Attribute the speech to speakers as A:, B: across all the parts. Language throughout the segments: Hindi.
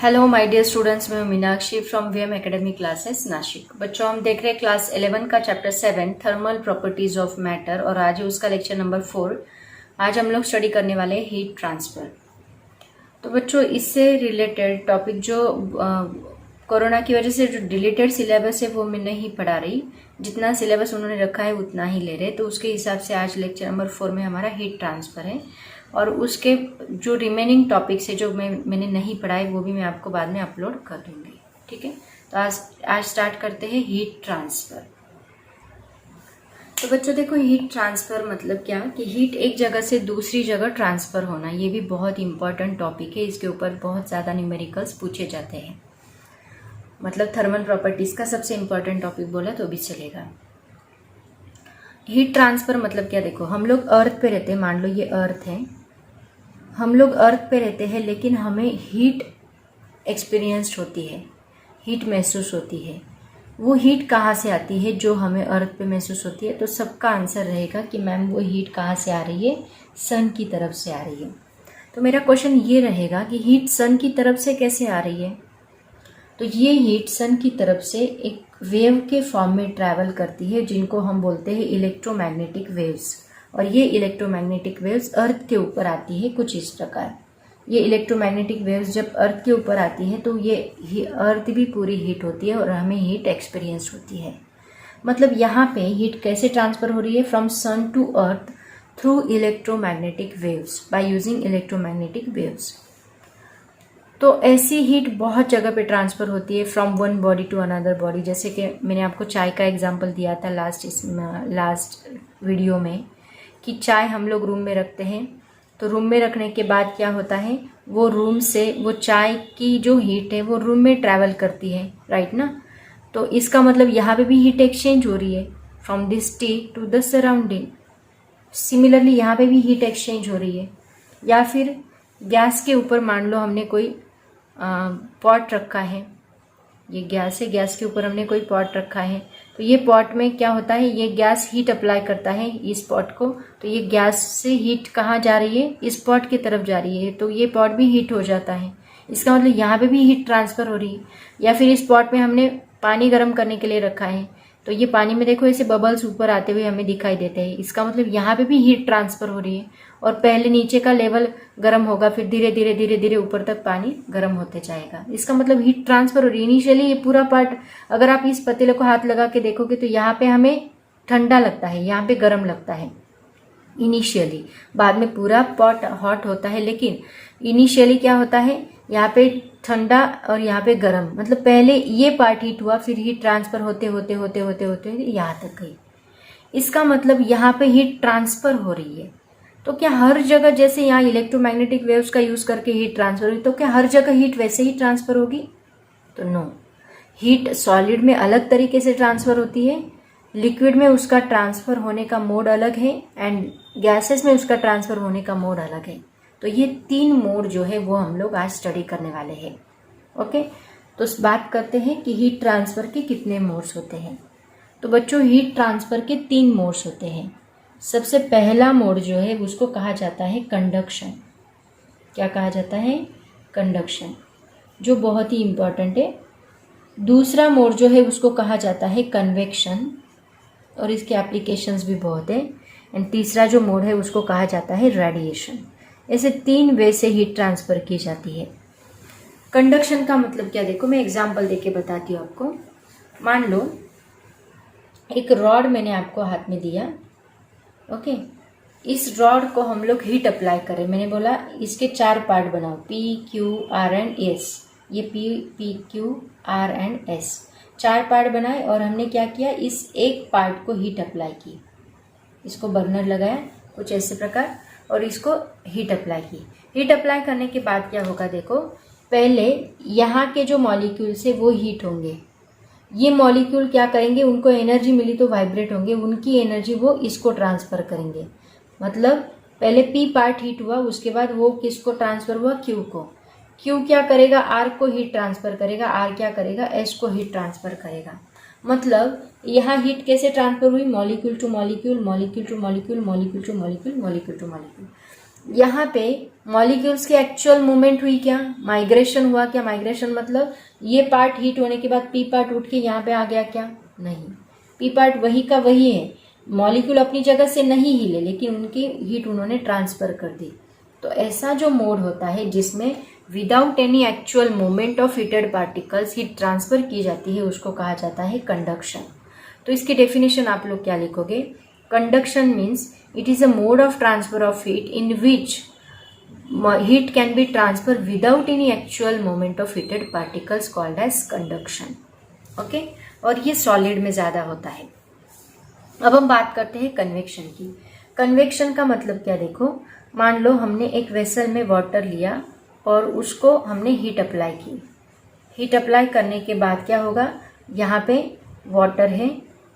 A: हेलो माय डियर स्टूडेंट्स, मैं हूं Meenakshi from VM academy classes Nashik. बच्चों, हम देख रहे हैं क्लास 11 का chapter 7 thermal properties of matter और आज है उसका लेक्चर नंबर 4। आज हम लोग स्टडी करने वाले हैं हीट ट्रांसफर। तो बच्चों, इससे रिलेटेड टॉपिक जो कोरोना की वजह से जो डिलीटेड सिलेबस है वो मैं नहीं पढ़ा रही, जितना सिलेबस उन्होंने रखा है उतना ही ले रहे। तो उसके हिसाब से आज लेक्चर नंबर 4 में हमारा हीट ट्रांसफर है और उसके जो रिमेनिंग टॉपिक्स है जो मैंने नहीं पढ़ाए वो भी मैं आपको बाद में अपलोड कर दूंगी। ठीक है, तो आज स्टार्ट करते हैं हीट ट्रांसफर। तो बच्चों देखो, हीट ट्रांसफर मतलब क्या कि हीट एक जगह से दूसरी जगह ट्रांसफर होना, ये भी बहुत इंपॉर्टेंट टॉपिक है। इसके ऊपर बहुत ज़्यादा न्यूमेरिकल्स पूछे जाते हैं। मतलब थर्मल प्रॉपर्टीज का सबसे इंपॉर्टेंट टॉपिक बोला तो भी चलेगा। हीट ट्रांसफर मतलब क्या, देखो हम लोग अर्थ पे रहते हैं, मान लो ये अर्थ है, हम लोग अर्थ पे रहते हैं लेकिन हमें हीट एक्सपीरियंस्ड होती है, हीट महसूस होती है। वो हीट कहाँ से आती है जो हमें अर्थ पे महसूस होती है? तो सबका आंसर रहेगा कि मैम वो हीट कहाँ से आ रही है? सन की तरफ से आ रही है। तो मेरा क्वेश्चन ये रहेगा कि हीट सन की तरफ से कैसे आ रही है? तो ये हीट सन की तरफ से एक वेव के फॉर्म में ट्रैवल करती है जिनको हम बोलते हैं इलेक्ट्रोमैग्नेटिक वेव्स। और ये इलेक्ट्रोमैग्नेटिक वेव्स अर्थ के ऊपर आती है कुछ इस प्रकार। ये इलेक्ट्रोमैग्नेटिक वेव्स जब अर्थ के ऊपर आती है तो ये अर्थ भी पूरी हीट होती है और हमें हीट एक्सपीरियंस होती है। मतलब यहाँ पे हीट कैसे ट्रांसफर हो रही है? From sun to earth through electromagnetic waves, by using electromagnetic waves. तो ऐसी हीट बहुत जगह पे ट्रांसफ़र होती है from one body to another body. जैसे कि मैंने आपको चाय का एग्जांपल दिया था लास्ट वीडियो में कि चाय हम लोग रूम में रखते हैं, तो रूम में रखने के बाद क्या होता है, वो रूम से वो चाय की जो हीट है वो रूम में ट्रैवल करती है, राइट ना? तो इसका मतलब यहाँ पे भी हीट एक्सचेंज हो रही है from this tea to the surrounding. Similarly यहाँ पे भी हीट एक्सचेंज हो रही है। या फिर गैस के ऊपर मान लो हमने कोई पॉट रखा है, ये गैस है, गैस के ऊपर हमने कोई पॉट रखा है, तो ये पॉट में क्या होता है, ये गैस हीट अप्लाई करता है इस पॉट को, तो ये गैस से हीट कहाँ जा रही है? इस पॉट की तरफ जा रही है, तो ये पॉट भी हीट हो जाता है। इसका मतलब यहाँ पे भी हीट ट्रांसफर हो रही है। या फिर इस पॉट में हमने पानी गर्म करने के लिए रखा है, तो ये पानी में देखो ऐसे बबल्स ऊपर आते हुए हमें दिखाई देते हैं। इसका मतलब यहाँ पे भी हीट ट्रांसफर हो रही है और पहले नीचे का लेवल गर्म होगा, फिर धीरे धीरे धीरे धीरे ऊपर तक पानी गर्म होते जाएगा। इसका मतलब हीट ट्रांसफर हो रही है। इनिशियली ये पूरा पार्ट अगर आप इस पतीले को हाथ लगा के देखोगे तो यहाँ पे हमें ठंडा लगता है, यहाँ पे गर्म लगता है इनिशियली। बाद में पूरा पॉट हॉट होता है, लेकिन इनिशियली क्या होता है, यहाँ पे ठंडा और यहाँ पे गर्म। मतलब पहले ये पार्ट हीट हुआ, फिर हीट ट्रांसफर होते होते होते होते होते यहाँ तक गई। इसका मतलब यहाँ पे हीट ट्रांसफर हो रही है। तो क्या हर जगह जैसे यहाँ इलेक्ट्रोमैग्नेटिक वेव्स का यूज करके हीट ट्रांसफर हुई, तो क्या हर जगह हीट वैसे ही ट्रांसफर होगी? तो नो। हीट सॉलिड में अलग तरीके से ट्रांसफर होती है, लिक्विड में उसका ट्रांसफर होने का मोड अलग है, एंड गैसेस में उसका ट्रांसफर होने का मोड अलग है। तो ये 3 मोड जो है वो हम लोग आज स्टडी करने वाले हैं। ओके, तो बात करते हैं कि हीट ट्रांसफर के कितने मोड्स होते हैं। तो बच्चों, हीट ट्रांसफर के 3 मोड्स होते हैं। सबसे पहला मोड जो है उसको कहा जाता है कंडक्शन। क्या कहा जाता है? कंडक्शन, जो बहुत ही इंपॉर्टेंट है। दूसरा मोड जो है उसको कहा जाता है कन्वेक्शन, और इसके एप्लीकेशंस भी बहुत है। एंड तीसरा जो मोड है उसको कहा जाता है रेडिएशन। ऐसे 3 वे से हीट ट्रांसफर की जाती है। कंडक्शन का मतलब क्या, देखो मैं एग्जांपल देके बताती हूँ आपको। मान लो एक रॉड मैंने आपको हाथ में दिया, ओके। इस रॉड को हम लोग हीट अप्लाई करें। मैंने बोला इसके 4 पार्ट बनाओ, P, Q, R and S। ये P, Q, R and S 4 part बनाए और हमने क्या किया, इस एक पार्ट को हीट अप्लाई की। इसको बर्नर लगाया कुछ ऐसे प्रकार और इसको हीट अप्लाई की। हीट अप्लाई करने के बाद क्या होगा, देखो पहले यहाँ के जो मॉलिक्यूल्स है वो हीट होंगे। ये मॉलिक्यूल क्या करेंगे, उनको एनर्जी मिली तो वाइब्रेट होंगे, उनकी एनर्जी वो इसको ट्रांसफर करेंगे। मतलब पहले P पार्ट हीट हुआ, उसके बाद वो किसको ट्रांसफर हुआ, Q को। Q क्या करेगा, R को हीट ट्रांसफर करेगा, R क्या करेगा, S को हीट ट्रांसफर करेगा। मतलब यहाँ हीट कैसे ट्रांसफर हुई, molecule two molecule, molecule two molecule, molecule two molecule, molecule two molecule. यहाँ पे मॉलिक्यूल्स की एक्चुअल मूवमेंट हुई क्या, माइग्रेशन हुआ क्या, माइग्रेशन मतलब ये पार्ट हीट होने के बाद पी पार्ट उठ के यहाँ पे आ गया क्या, नहीं, पी पार्ट वही का वही है, मॉलिक्यूल अपनी जगह से नहीं हिले लेकिन उनकी हीट उन्होंने ट्रांसफर कर दी। तो ऐसा जो मोड होता है जिसमें without any actual movement of heated particles heat transfer की जाती है उसको कहा जाता है कंडक्शन। तो इसकी डेफिनेशन आप लोग क्या लिखोगे, conduction means it is a mode of transfer of heat in which heat can be transferred without any actual movement of heated particles called as conduction। Okay, और ये सॉलिड में ज़्यादा होता है। अब हम बात करते हैं कन्वेक्शन की। कन्वेक्शन का मतलब क्या, देखो मान लो हमने एक वेसल में वाटर लिया और उसको हमने हीट अप्लाई की। हीट अप्लाई करने के बाद क्या होगा, यहाँ पे वाटर है,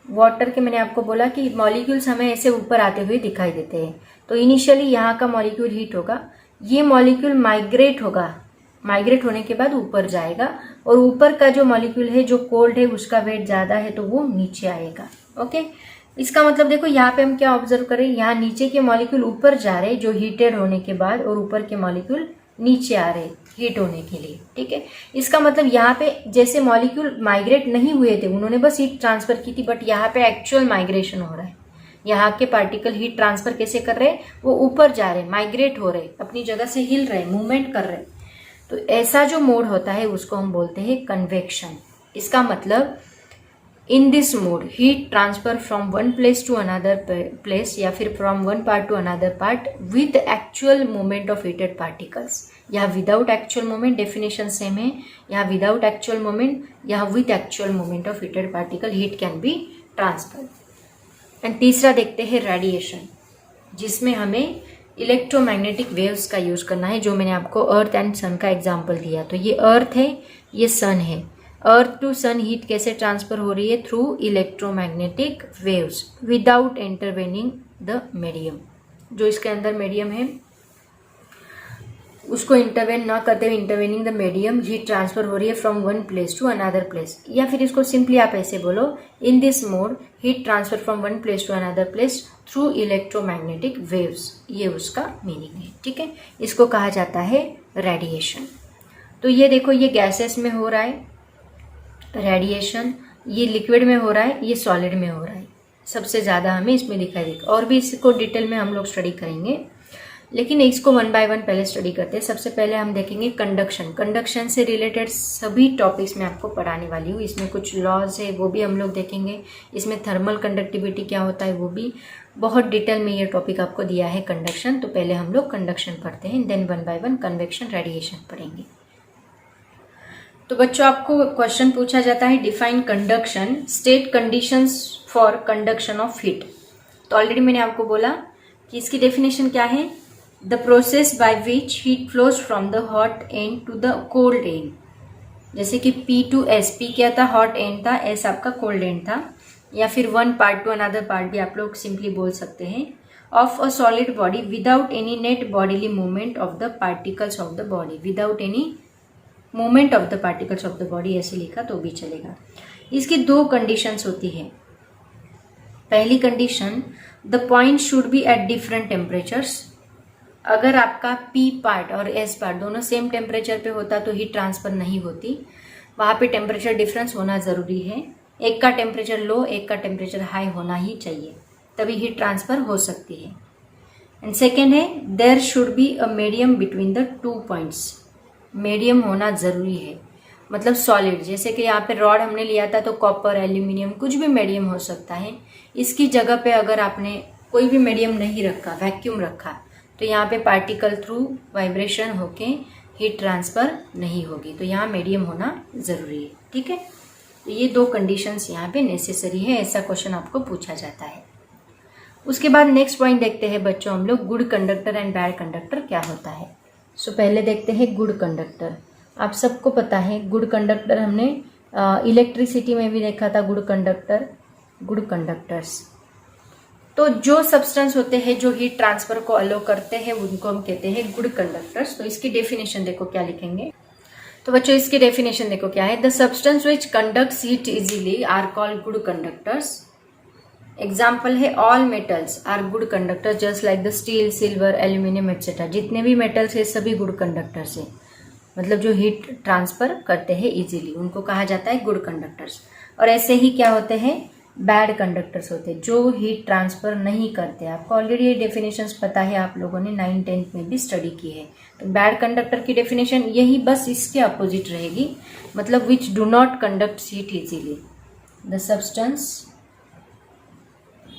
A: वाटर के मैंने आपको बोला कि मॉलिक्यूल्स हमें ऐसे ऊपर आते हुए दिखाई देते हैं। तो इनिशियली यहाँ का मॉलिक्यूल हीट होगा, ये मॉलिक्यूल माइग्रेट होगा, माइग्रेट होने के बाद ऊपर जाएगा और ऊपर का जो मॉलिक्यूल है जो कोल्ड है उसका वेट ज़्यादा है तो वो नीचे आएगा। ओके, इसका मतलब देखो यहाँ पे हम क्या ऑब्जर्व करें, यहाँ नीचे के मॉलिक्यूल ऊपर जा रहे जो हीटेड होने के बाद और ऊपर के मॉलिक्यूल नीचे आ रहे हीट होने के लिए। ठीक है, इसका मतलब यहाँ पे जैसे मॉलिक्यूल माइग्रेट नहीं हुए थे, उन्होंने बस हीट ट्रांसफर की थी, बट यहाँ पे एक्चुअल माइग्रेशन हो रहा है। यहाँ के पार्टिकल हीट ट्रांसफर कैसे कर रहे हैं, वो ऊपर जा रहे, माइग्रेट हो रहे, अपनी जगह से हिल रहे, मूवमेंट कर रहे। तो ऐसा जो मोड होता है उसको हम बोलते हैं कन्वेक्शन। इसका मतलब in this mode heat transfer from one place to another place या फिर from one part to another part with actual movement of heated particles. यहाँ without actual movement, definition same है, यहाँ विदाउट एक्चुअल मूवमेंट, यहाँ with actual movement of heated particle heat can be transfer. And तीसरा देखते हैं रेडिएशन, जिसमें हमें इलेक्ट्रोमैग्नेटिक वेव्स का यूज करना है, जो मैंने आपको अर्थ एंड सन का एग्जाम्पल दिया। तो ये अर्थ है, ये सन है, अर्थ टू सन हीट कैसे ट्रांसफर हो रही है, through electromagnetic waves without intervening the medium. जो इसके अंदर मीडियम है उसको इंटरवेन ना करते हुए, intervening the medium, heat transfer हो रही है from one place to another place. या फिर इसको सिंपली आप ऐसे बोलो, in this mode heat transfer from one place to another place through electromagnetic waves, ये उसका मीनिंग है। ठीक है, इसको कहा जाता है रेडिएशन। तो ये देखो, ये गैसेस में हो रहा है रेडिएशन, ये लिक्विड में हो रहा है, ये सॉलिड में हो रहा है। सबसे ज़्यादा हमें इसमें दिखाई देगा, और भी इसको डिटेल में हम लोग स्टडी करेंगे, लेकिन इसको वन बाय वन पहले स्टडी करते हैं। सबसे पहले हम देखेंगे कंडक्शन। कंडक्शन से रिलेटेड सभी टॉपिक्स मैं आपको पढ़ाने वाली हूँ। इसमें कुछ लॉज है वो भी हम लोग देखेंगे, इसमें थर्मल कंडक्टिविटी क्या होता है वो भी बहुत डिटेल में ये टॉपिक आपको दिया है कंडक्शन। तो पहले हम लोग कंडक्शन पढ़ते हैं, then one by one convection, radiation पढ़ेंगे। तो बच्चों, आपको क्वेश्चन पूछा जाता है define conduction, state conditions for conduction of heat. तो ऑलरेडी मैंने आपको बोला कि इसकी डेफिनेशन क्या है, the process by which heat flows from the hot end to the cold end. जैसे कि P टू S, P क्या था, हॉट एंड था, S आपका कोल्ड एंड था, या फिर one part to another part भी आप लोग सिंपली बोल सकते हैं, of a solid body without any net bodily movement of the particles of the body, without any movement of the particles of the body ऐसे लिखा तो भी चलेगा। इसकी दो कंडीशंस होती है। पहली condition, the point should be at different temperatures. अगर आपका P पार्ट और S पार्ट दोनों सेम टेम्परेचर पे होता तो हीट ट्रांसफर नहीं होती, वहाँ पे टेम्परेचर डिफरेंस होना ज़रूरी है। एक का टेम्परेचर लो, एक का टेम्परेचर हाई होना ही चाहिए, तभी हीट ट्रांसफर हो सकती है। एंड सेकेंड है, there should be a medium between the two points. Medium होना ज़रूरी है, मतलब सॉलिड, जैसे कि यहाँ पे रॉड हमने लिया था तो कॉपर, एल्यूमिनियम, कुछ भी मीडियम हो सकता है। इसकी जगह पे अगर आपने कोई भी मीडियम नहीं रखा, वैक्यूम रखा, तो यहाँ पे पार्टिकल थ्रू वाइब्रेशन होके हीट ट्रांसफर नहीं होगी। तो यहाँ मीडियम होना ज़रूरी है। ठीक है, तो ये दो कंडीशंस यहाँ पे नेसेसरी है, ऐसा क्वेश्चन आपको पूछा जाता है। उसके बाद नेक्स्ट पॉइंट देखते हैं बच्चों हम लोग, good conductor and bad conductor क्या होता है। सो पहले देखते हैं गुड कंडक्टर। आप सबको पता है गुड कंडक्टर, हमने इलेक्ट्रिसिटी में भी देखा था गुड कंडक्टर, गुड कंडक्टर्स। तो जो सब्सटेंस होते हैं जो हीट ट्रांसफर को अलो करते हैं उनको हम कहते हैं गुड कंडक्टर्स। तो इसकी डेफिनेशन देखो क्या लिखेंगे। तो बच्चों, इसकी डेफिनेशन देखो क्या है, the substance which conducts heat easily are called good conductors. Example है all metals are good conductor just like the steel, silver, aluminium etcetera. जितने भी मेटल्स है सभी गुड कंडक्टर्स है, मतलब जो हीट ट्रांसफर करते हैं इजीली, उनको कहा जाता है गुड कंडक्टर्स। और ऐसे ही क्या होते हैं, बैड कंडक्टर्स होते हैं जो हीट ट्रांसफर नहीं करते। आपको ऑलरेडी ये डेफिनेशंस पता है, आप लोगों ने 9th-10th में भी स्टडी की है। तो बैड कंडक्टर की डेफिनेशन यही बस इसके अपोजिट रहेगी, मतलब which do not conduct heat easily, the substance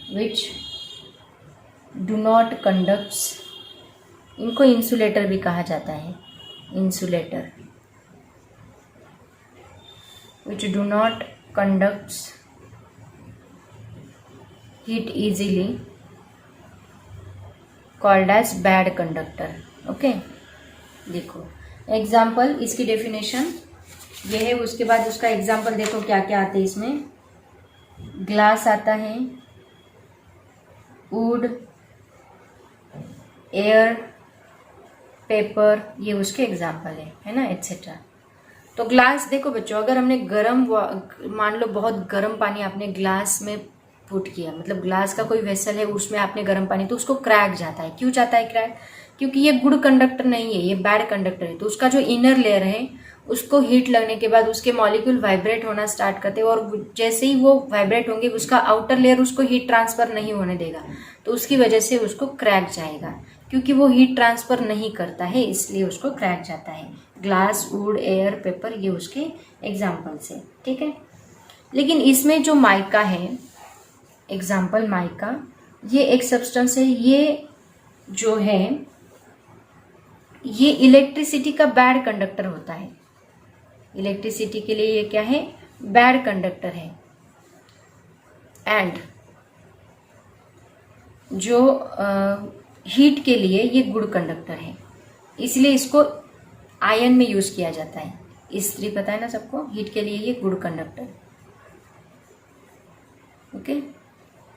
A: which do not conducts, इनको इंसुलेटर भी कहा जाता है, insulator, which do not conducts heat easily called as bad conductor। Okay, देखो एग्जाम्पल, इसकी डेफिनेशन ये है, उसके बाद उसका एग्जाम्पल देखो क्या क्या आते हैं इसमें। ग्लास आता है, वुड, एयर, पेपर, ये उसके एग्जाम्पल है ना, एट्सेट्रा। तो ग्लास देखो बच्चों, अगर हमने गर्म, मान लो बहुत गर्म पानी आपने ग्लास में पुट किया, मतलब ग्लास का कोई वेसल है उसमें आपने गर्म पानी, तो उसको क्रैक जाता है। क्यों जाता है क्रैक? क्योंकि ये गुड कंडक्टर नहीं है, ये बैड कंडक्टर है। तो उसका जो इनर लेयर है उसको हीट लगने के बाद उसके मॉलिक्यूल वाइब्रेट होना स्टार्ट करते हैं, और जैसे ही वो वाइब्रेट होंगे उसका आउटर लेयर उसको हीट ट्रांसफर नहीं होने देगा, तो उसकी वजह से उसको क्रैक जाएगा। क्योंकि वो हीट ट्रांसफर नहीं करता है इसलिए उसको क्रैक जाता है। ग्लास, वुड, एयर, पेपर, ये उसके एग्जाम्पल्स है, ठीक है। लेकिन इसमें जो माइका है, एग्जाम्पल माइका, ये एक सब्सटेंस है, ये जो है ये इलेक्ट्रिसिटी का बैड कंडक्टर होता है। इलेक्ट्रिसिटी के लिए ये क्या है, बैड कंडक्टर है। एंड जो हीट के लिए ये गुड कंडक्टर है, इसलिए इसको आयन में यूज किया जाता है। इस्त्री पता है ना सबको, हीट के लिए ये good conductor, okay.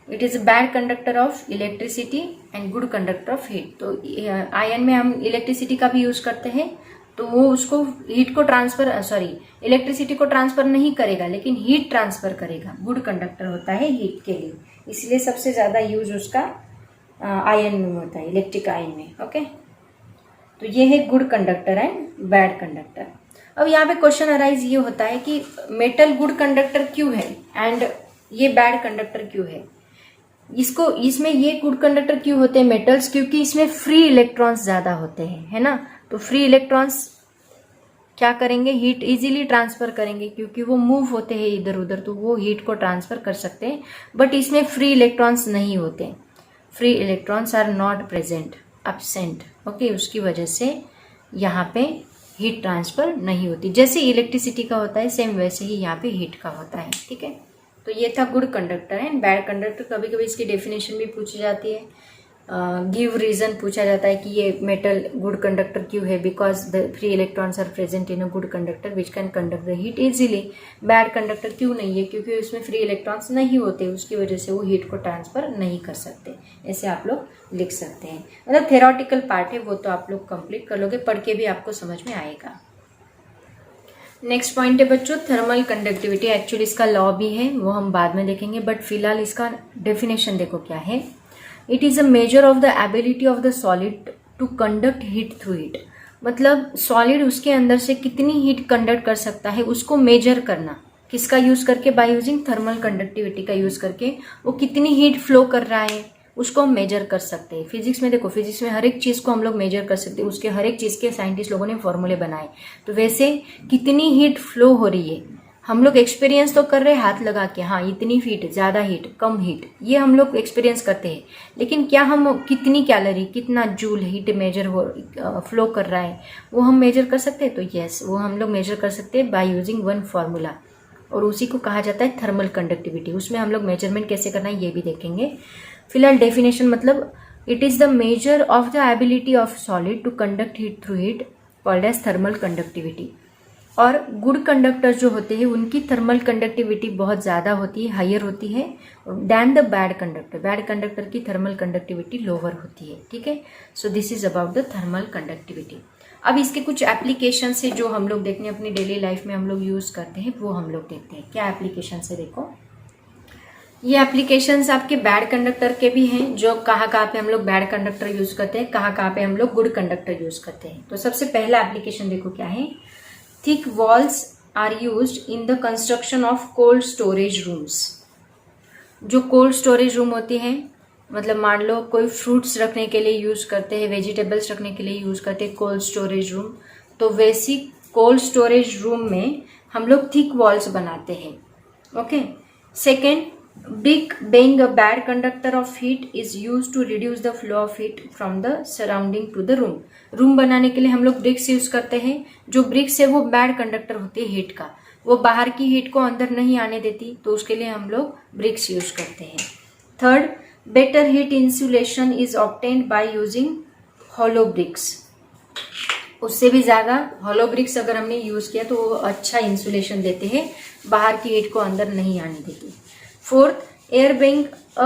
A: It is a bad conductor of electricity and good conductor of heat. तो आयन में हम इलेक्ट्रिसिटी का भी यूज करते हैं, तो वो उसको हीट को ट्रांसफर, इलेक्ट्रिसिटी को ट्रांसफर नहीं करेगा लेकिन हीट ट्रांसफर करेगा। गुड कंडक्टर होता है हीट के लिए, इसलिए सबसे ज्यादा यूज उसका आयन में होता है, इलेक्ट्रिक आयन में, ओके। तो ये है good conductor and bad conductor. अब यहाँ पे क्वेश्चन अराइज ये होता है कि मेटल गुड कंडक्टर क्यों है एंड ये बैड कंडक्टर क्यों है। इसमें ये गुड कंडक्टर क्यों होते हैं मेटल्स, क्योंकि इसमें फ्री इलेक्ट्रॉन्स ज्यादा होते हैं, है ना। तो फ्री इलेक्ट्रॉन्स क्या करेंगे, हीट इजीली ट्रांसफर करेंगे, क्योंकि वो मूव होते हैं इधर उधर, तो वो हीट को ट्रांसफर कर सकते हैं। बट इसमें फ्री इलेक्ट्रॉन्स नहीं होते, free electrons are not present, absent, okay. उसकी वजह से यहाँ पे हीट ट्रांसफर नहीं होती। जैसे इलेक्ट्रिसिटी का होता है सेम वैसे ही यहाँ पे हीट का होता है, ठीक है। तो ये था good conductor and bad conductor. कभी कभी इसकी डेफिनेशन भी पूछी जाती है, गिव रीजन पूछा जाता है कि ये मेटल गुड कंडक्टर क्यों है, because the free electrons are present in a good conductor which can conduct the heat easily. Bad conductor क्यों नहीं है, क्योंकि उसमें फ्री इलेक्ट्रॉन्स नहीं होते, उसकी वजह से वो हीट को ट्रांसफर नहीं कर सकते। ऐसे आप लोग लिख सकते हैं, मतलब थेरोटिकल पार्ट है वो तो आप लोग कंप्लीट कर लोगे, पढ़ के भी आपको समझ में आएगा। नेक्स्ट पॉइंट है बच्चों थर्मल कंडक्टिविटी। एक्चुअली इसका लॉ भी है, वो हम बाद में देखेंगे, बट फिलहाल इसका डेफिनेशन देखो क्या है। It is a measure of the ability of the solid to conduct heat through heat. मतलब सॉलिड उसके अंदर से कितनी हीट कंडक्ट कर सकता है उसको मेजर करना, किसका यूज करके, बाय यूजिंग थर्मल कंडक्टिविटी का यूज करके वो कितनी हीट फ्लो कर रहा है उसको हम मेजर कर सकते हैं। फिजिक्स में देखो, फिजिक्स में हर एक चीज को हम लोग मेजर कर सकते हैं, उसके हर एक चीज के साइंटिस्ट लोगों ने फॉर्मूले बनाए। तो वैसे कितनी हीट फ्लो हो रही है हम लोग एक्सपीरियंस तो कर रहे हैं हाथ लगा के, हाँ इतनी हीट, ज्यादा हीट, कम हीट, ये हम लोग एक्सपीरियंस करते हैं। लेकिन क्या हम कितनी कैलोरी, कितना जूल हीट मेजर हो फ्लो कर रहा है वो हम मेजर कर सकते हैं। तो यस, वो हम लोग मेजर कर सकते हैं बाय यूजिंग वन फॉर्मूला, और उसी को कहा जाता है थर्मल कंडक्टिविटी। उसमें हम लोग मेजरमेंट कैसे करना है ये भी देखेंगे। फिलहाल डेफिनेशन मतलब it is the measure of the ability of solid to conduct heat through heat called as thermal conductivity. और गुड कंडक्टर जो होते हैं उनकी थर्मल कंडक्टिविटी बहुत ज़्यादा होती है, हायर होती है than the bad conductor. Bad conductor की थर्मल कंडक्टिविटी लोअर होती है, ठीक है। So this is about the thermal conductivity. अब इसके कुछ एप्लीकेशन है जो हम लोग देखते हैं अपनी डेली लाइफ में हम लोग यूज़ करते हैं, वो हम लोग देखते हैं। क्या एप्लीकेशन है देखो। ये एप्लीकेशंस आपके बैड कंडक्टर के भी हैं, जो कहाँ पे हम लोग बैड कंडक्टर यूज करते हैं, कहाँ पे हम लोग गुड कंडक्टर यूज करते हैं। तो सबसे पहला एप्लीकेशन देखो क्या है। Thick walls are used in the construction of cold storage rooms. जो कोल्ड स्टोरेज रूम होती है, मतलब मान लो कोई फ्रूट्स रखने के लिए यूज करते हैं, वेजिटेबल्स रखने के लिए यूज करते हैं कोल्ड स्टोरेज रूम, तो वैसी कोल्ड स्टोरेज रूम में हम लोग थिक वॉल्स बनाते हैं। Okay. Second, brick being a bad conductor of heat is used to reduce the flow of heat from the surrounding to the room। Room बनाने के लिए हम लोग ब्रिक्स यूज करते हैं। जो ब्रिक्स है वो बैड कंडक्टर होती है हीट का, वो बाहर की हीट को अंदर नहीं आने देती, तो उसके लिए हम लोग ब्रिक्स यूज करते हैं। Third, better heat insulation is obtained by using hollow bricks. उससे भी ज़्यादा हॉलो ब्रिक्स अगर हमने यूज किया तो वो अच्छा इंसुलेशन देते हैं, बाहर की हीट को अंदर नहीं आने देती। Fourth, air being a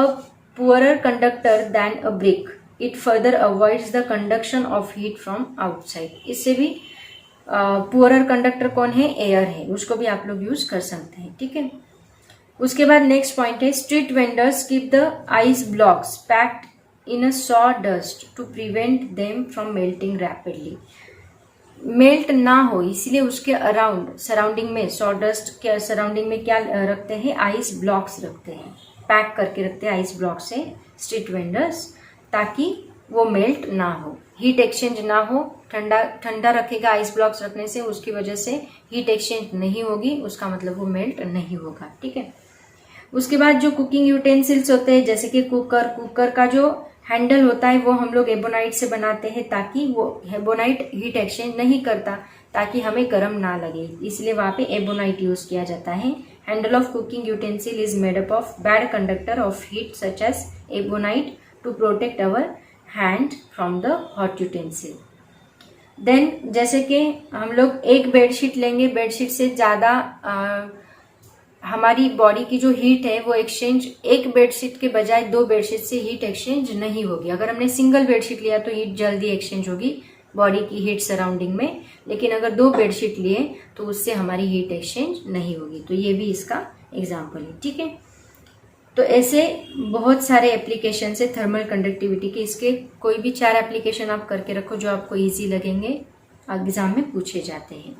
A: poorer conductor than a brick, it further avoids the conduction of heat from outside। इससे भी पुअरर कंडक्टर कौन है, एयर है, उसको भी आप लोग यूज कर सकते हैं। ठीक है। उसके बाद नेक्स्ट पॉइंट है, street vendors keep the ice blocks packed in a sawdust to prevent them from melting rapidly. Melt ना हो इसलिए उसके अराउंड सराउंडिंग में, सॉडस्ट के सराउंडिंग में क्या रखते हैं, आइस ब्लॉक्स रखते हैं, पैक करके रखते हैं आइस ब्लॉक से स्ट्रीट वेंडर्स, ताकि वो मेल्ट ना हो, हीट एक्सचेंज ना हो। ठंडा रखेगा आइस ब्लॉक्स रखने से, उसकी वजह से हीट एक्सचेंज नहीं होगी, उसका मतलब वो मेल्ट नहीं होगा। ठीक है। उसके बाद जो कुकिंग यूटेंसिल्स होते हैं, जैसे कि कुकर का जो हैंडल होता है वो हम लोग एबोनाइट से बनाते हैं, ताकि वो एबोनाइट हीट एक्सचेंज नहीं करता, ताकि हमें गर्म ना लगे, इसलिए वहां पे एबोनाइट यूज किया जाता है। Handle of cooking utensil is made up of bad conductor of heat such as ebonite to protect our hand from the hot utensil. Then जैसे कि हम लोग एक बेडशीट लेंगे, बेडशीट से ज्यादा हमारी बॉडी की जो हीट है वो एक्सचेंज, एक बेडशीट के बजाय 2 बेडशीट से हीट एक्सचेंज नहीं होगी। अगर हमने सिंगल बेडशीट लिया तो हीट जल्दी एक्सचेंज होगी बॉडी की हीट सराउंडिंग में, लेकिन अगर 2 बेडशीट लिए तो उससे हमारी हीट एक्सचेंज नहीं होगी। तो ये भी इसका एग्जाम्पल है। ठीक है। तो ऐसे बहुत सारे एप्लीकेशन है थर्मल कंडक्टिविटी के। इसके कोई भी 4 एप्लीकेशन आप करके रखो जो आपको ईजी लगेंगे, एग्जाम में पूछे जाते हैं।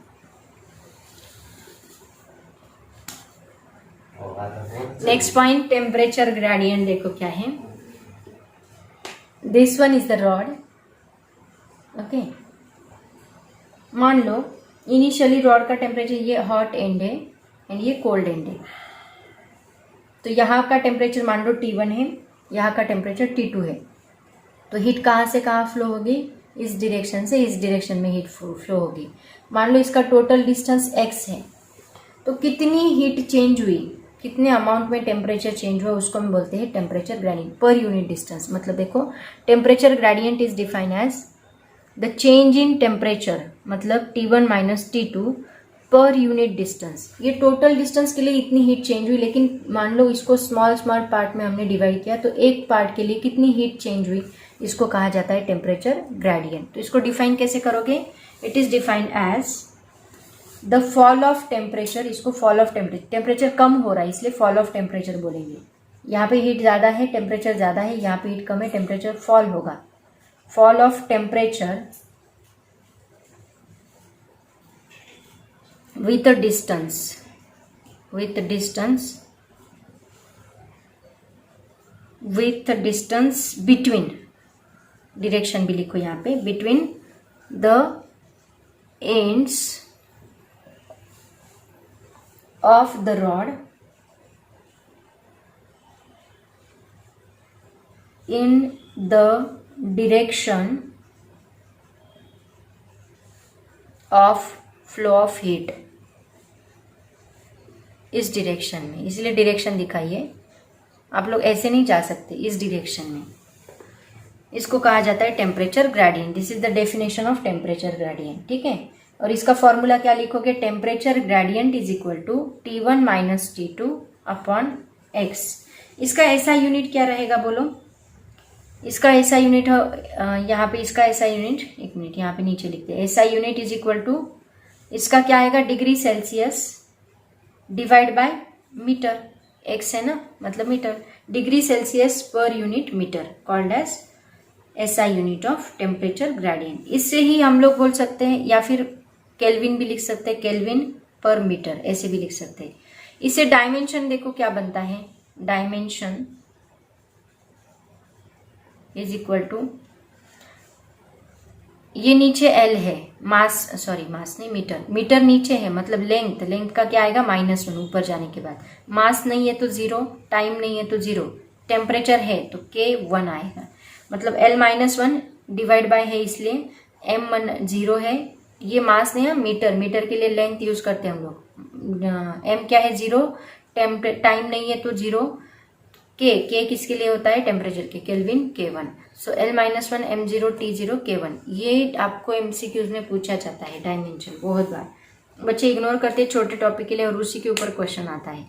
A: नेक्स्ट पॉइंट, टेम्परेचर ग्रेडियंट देखो क्या है। This one is the rod. Okay. मान लो इनिशियली रॉड का टेम्परेचर, ये हॉट एंड है एंड ये कोल्ड एंड है, तो यहाँ का टेम्परेचर मान लो T1 है, यहाँ का टेम्परेचर T2 है, तो हीट कहाँ से कहाँ फ्लो होगी, इस डायरेक्शन से इस डायरेक्शन में हीट फ्लो होगी। मान लो इसका टोटल डिस्टेंस x है, तो कितनी हीट चेंज हुई, कितने अमाउंट में टेम्परेचर चेंज हुआ, उसको हम बोलते हैं temperature gradient per unit distance. मतलब देखो, temperature gradient is defined as the change in temperature, मतलब T1 minus T2 per unit distance. ये टोटल डिस्टेंस के लिए इतनी हीट चेंज हुई, लेकिन मान लो इसको स्मॉल पार्ट में हमने डिवाइड किया, तो एक पार्ट के लिए कितनी हीट चेंज हुई, इसको कहा जाता है टेम्परेचर ग्रेडियंट। तो इसको डिफाइन कैसे करोगे, it is defined as the fall of temperature. इसको फॉल ऑफ टेम्परेचर कम हो रहा है इसलिए फॉल ऑफ टेम्परेचर बोलेंगे। यहाँ पे हीट ज्यादा है, टेम्परेचर ज्यादा है, यहाँ पे हीट कम है, टेम्परेचर फॉल होगा। Fall of temperature with a distance between, direction भी लिखो यहाँ पे, between the ends of the rod in the direction of flow of heat, इस डायरेक्शन में, इसलिए डायरेक्शन दिखाइए। आप लोग ऐसे नहीं जा सकते, इस डायरेक्शन में। इसको कहा जाता है temperature gradient. This is the definition of temperature gradient. ठीक है। और इसका फॉर्मूला क्या लिखोगे, temperature gradient is equal to T1 minus T2 upon x। इसका ऐसा यूनिट क्या रहेगा बोलो, इसका ऐसा यूनिट यहाँ पे, इसका ऐसा यूनिट, एक मिनट यहाँ पे नीचे लिखते हैं, ऐसा यूनिट इज इक्वल टू, इसका क्या आएगा, degree Celsius divide by metre. x है ना, मतलब metre, degree Celsius per unit metre, called as SI unit of temperature gradient. इससे ही हम लोग बोल सकते हैं, या फिर केल्विन भी लिख सकते हैं, केल्विन पर मीटर ऐसे भी लिख सकते हैं। इससे डायमेंशन देखो क्या बनता है, डायमेंशन इज इक्वल टू, ये नीचे L है, मास नहीं, मीटर नीचे है, मतलब लेंथ का क्या आएगा -1 ऊपर जाने के बाद, मास नहीं है तो 0, टाइम नहीं है तो 0, टेम्परेचर है तो K1 आएगा, मतलब L-1 डिवाइड बाय है इसलिए M1 0 है, ये मास नहीं है, मीटर के लिए लेंथ यूज करते हैं हम लोग, M क्या है 0, टाइम नहीं है तो 0, K किसके लिए होता है, टेम्परेचर के, केल्विन K1, सो L-1 M0 T0 K1, ये आपको MCQs में पूछा जाता है डायमेंशन बहुत बार, बच्चे इग्नोर करते हैं छोटे टॉपिक के लिए और उसी के ऊपर क्वेश्चन आता है,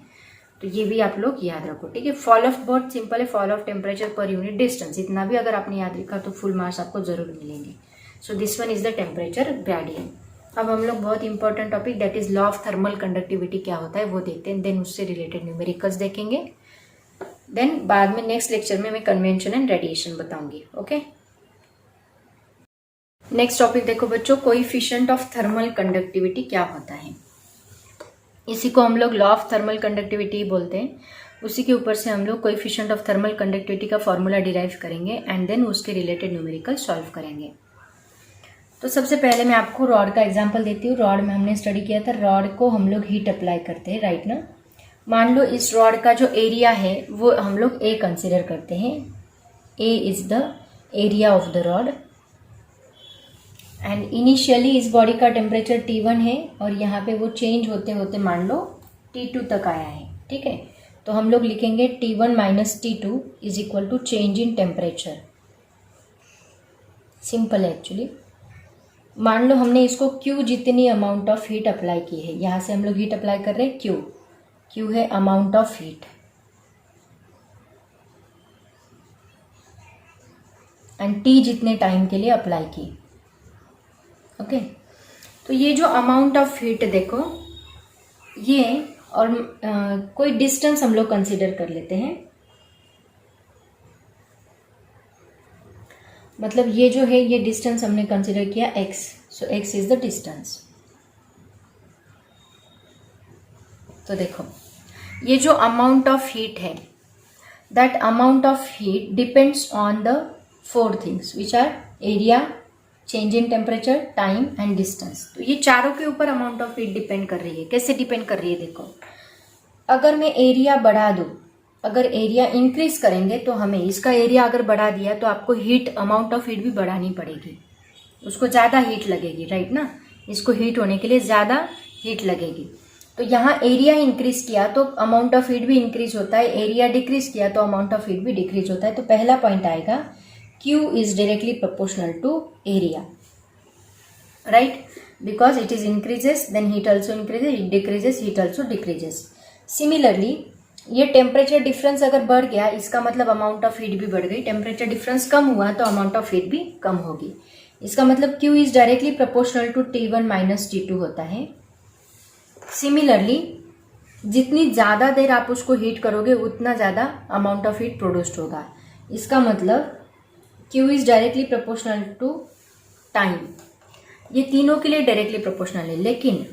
A: तो ये भी आप लोग याद रखो, ठीक है। फॉल ऑफ बहुत सिंपल है, फॉल ऑफ टेम्परेचर पर यूनिट डिस्टेंस, इतना भी अगर आपने याद रखा तो फुल मार्क्स आपको जरूर मिलेंगे। So this one is the temperature gradient. अब हम लोग बहुत important topic that is law of thermal conductivity क्या होता है वो देखते हैं, देन उससे रिलेटेड न्यूमेरिकल्स देखेंगे, देन बाद में नेक्स्ट लेक्चर में मैं कन्वेंशन एंड रेडिएशन बताऊंगी। ओके, नेक्स्ट टॉपिक देखो बच्चों, कोएफिशिएंट ऑफ थर्मल कंडक्टिविटी क्या होता है। इसी को हम लोग लॉ ऑफ थर्मल कंडक्टिविटी बोलते हैं, उसी के ऊपर से हम लोग कोएफिशिएंट ऑफ थर्मल कंडक्टिविटी का फॉर्मूला डिराइव करेंगे एंड देन उसके रिलेटेड न्यूमेरिकल सॉल्व करेंगे। तो सबसे पहले मैं आपको रॉड का एग्जांपल देती हूँ। रॉड में हमने स्टडी किया था, रॉड को हम लोग हीट अप्लाई करते हैं, राइट ना। मान लो इस रॉड का जो एरिया है वो हम लोग A कंसिडर करते हैं, A is the area of the rod, and initially इस बॉडी का टेम्परेचर T1 है और यहाँ पे वो चेंज होते होते मान लो T2 तक आया है, ठीक है। तो हम लोग लिखेंगे T1 minus T2 is equal to change in temperature. Simple है एक्चुअली। मान लो हमने इसको Q जितनी अमाउंट ऑफ हीट अप्लाई की है, यहाँ से हम लोग हीट अप्लाई कर रहे हैं Q है amount of heat, and T जितने टाइम के लिए अप्लाई की, ओके। तो ये जो अमाउंट ऑफ हीट देखो ये, और कोई डिस्टेंस हम लोग कंसीडर कर लेते हैं, मतलब ये जो है ये डिस्टेंस हमने कंसीडर किया x, so x is the distance. तो देखो ये जो अमाउंट ऑफ हीट है, that amount of heat depends on the 4 things which are area, change in temperature, time and distance. तो ये चारों के ऊपर अमाउंट ऑफ हीट डिपेंड कर रही है। कैसे डिपेंड कर रही है देखो, अगर मैं एरिया बढ़ा दूं, अगर एरिया इंक्रीज करेंगे तो हमें इसका एरिया अगर बढ़ा दिया तो आपको हीट, अमाउंट ऑफ हीट भी बढ़ानी पड़ेगी, उसको ज़्यादा हीट लगेगी, राइट ना। इसको हीट होने के लिए ज़्यादा हीट लगेगी। तो यहाँ एरिया इंक्रीज किया तो अमाउंट ऑफ हीट भी इंक्रीज होता है, एरिया डिक्रीज किया तो अमाउंट ऑफ हीट भी डिक्रीज होता है। तो पहला पॉइंट आएगा Q is directly proportional to area, right? Because it is increases, then heat also increases, it decreases, heat also decreases. Similarly, ये टेम्परेचर डिफरेंस अगर बढ़ गया, इसका मतलब अमाउंट ऑफ हीट भी बढ़ गई। टेम्परेचर डिफरेंस कम हुआ तो अमाउंट ऑफ हीट भी कम होगी। इसका मतलब Q is directly proportional to T1 minus T2 होता है। सिमिलरली जितनी ज़्यादा देर आप उसको हीट करोगे उतना ज़्यादा अमाउंट ऑफ हीट प्रोड्यूस्ड होगा। इसका मतलब Q is directly proportional to time. ये तीनों के लिए डायरेक्टली प्रोपोर्शनल है, लेकिन